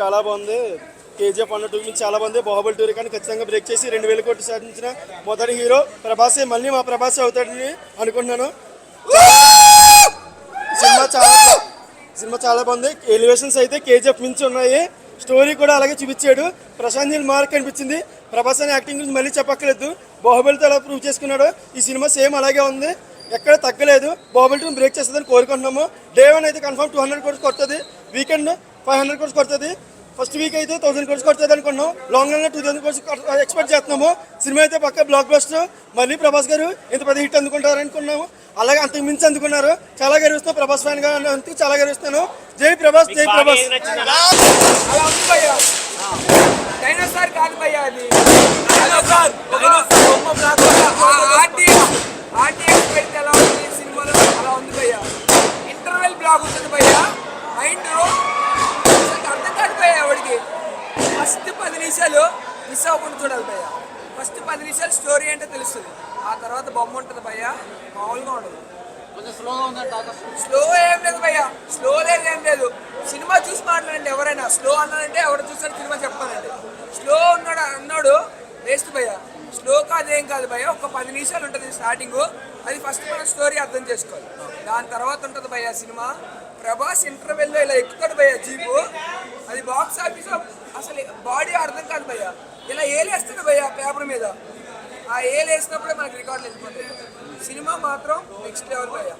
చాలా బాగుంది. కేజీఎఫ్ 1, 2 నుంచి చాలా బాగుంది. బాహుబలి 2 కానీ ఖచ్చితంగా బ్రేక్ చేసి 2000 కోట్లు సాధించిన మొదటి హీరో ప్రభాసే. మళ్ళీ మా ప్రభాసే అవుతాడని అనుకుంటున్నాను. సినిమా చాలా బాగుంది. ఎలివేషన్స్ అయితే కేజీఎఫ్ మించి ఉన్నాయి. స్టోరీ కూడా అలాగే చూపించాడు. ప్రశాంత్ నీల్ మార్క్ అనిపించింది. ప్రభాస్ అనే యాక్టింగ్ గురించి మళ్ళీ చెప్పక్కర్లేదు. బాహుబలితో ఎలా ప్రూవ్ చేసుకున్నాడో ఈ సినిమా సేమ్ అలాగే ఉంది. ఎక్కడ తగ్గలేదు. బాహుబలి 2 బ్రేక్ చేస్తుందని కోరుకుంటున్నాము. డే 1 అయితే కన్ఫర్మ్ 200 కోట్స్ కొడుతుంది. వీకెండ్ 500 కోట్స్ కొడుతుంది. ఫస్ట్ వీక్ అయితే 1000 కోట్స్ కొడుతుంది అనుకున్నాం. లాంగ్ రన్ 2000 కోట్స్ ఎక్స్పెక్ట్ చేస్తున్నాము. సినిమా అయితే పక్క బ్లాక్ బస్టర్. మళ్ళీ ప్రభాస్ గారు ఇంత పెద్ద హిట్ అందుకుంటారు అనుకున్నాము. అలాగే అంతకు మించి అందుకున్నారు. చాలా గర్విస్తున్నాం. ప్రభాస్ ఫ్యాన్ గా అందుకు చాలా గర్విస్తాను. జై ప్రభాస్, జై ప్రభాస్. ఇంటర్వెల్ బ్లాక్ ఉంటుంది భయ్యా. మైండ్ అర్థం కాదు భయ్యా. ఎవరికి ఫస్ట్ 10 నిమిషాలు మిస్ అవ్వకుండా చూడాలి భయ్యా. ఫస్ట్ 10 నిమిషాలు స్టోరీ అంటే తెలుస్తుంది. ఆ తర్వాత బొమ్మ ఉంటుంది భయ్యా. మామూలుగా ఉండదు. స్లో ఏం లేదు భయ్యా. స్లో లేదు ఏం లేదు. సినిమా చూసి మాట్లాడండి. ఎవరైనా స్లో అన్నాడంటే ఎవరు చూసాడు సినిమా చెప్పానండి. స్లో అన్నాడు వేస్ట్ భయ్యా. స్లో కాదేం కాదు భయ్యా. ఒక 10 నిమిషాలు ఉంటుంది స్టార్టింగ్. అది ఫస్ట్ మనం స్టోరీ అర్థం చేసుకోవాలి. దాని తర్వాత ఉంటుంది భయ్యా సినిమా. ప్రభాస్ ఇంటర్వెల్లో ఇలా ఎక్కుతాడు భయ్యా జీపు. అది బాక్స్ ఆఫీస్ అసలు బాడీ అర్థం కాదు భయ్యా. ఇలా ఏలేస్తుంది భయ్యా పేపర్ మీద. ఆ ఏలేసినప్పుడే మనకి రికార్డులు వెళ్ళిపోతాయి. సినిమా మాత్రం నెక్స్ట్ లెవెల్ భయ్యా.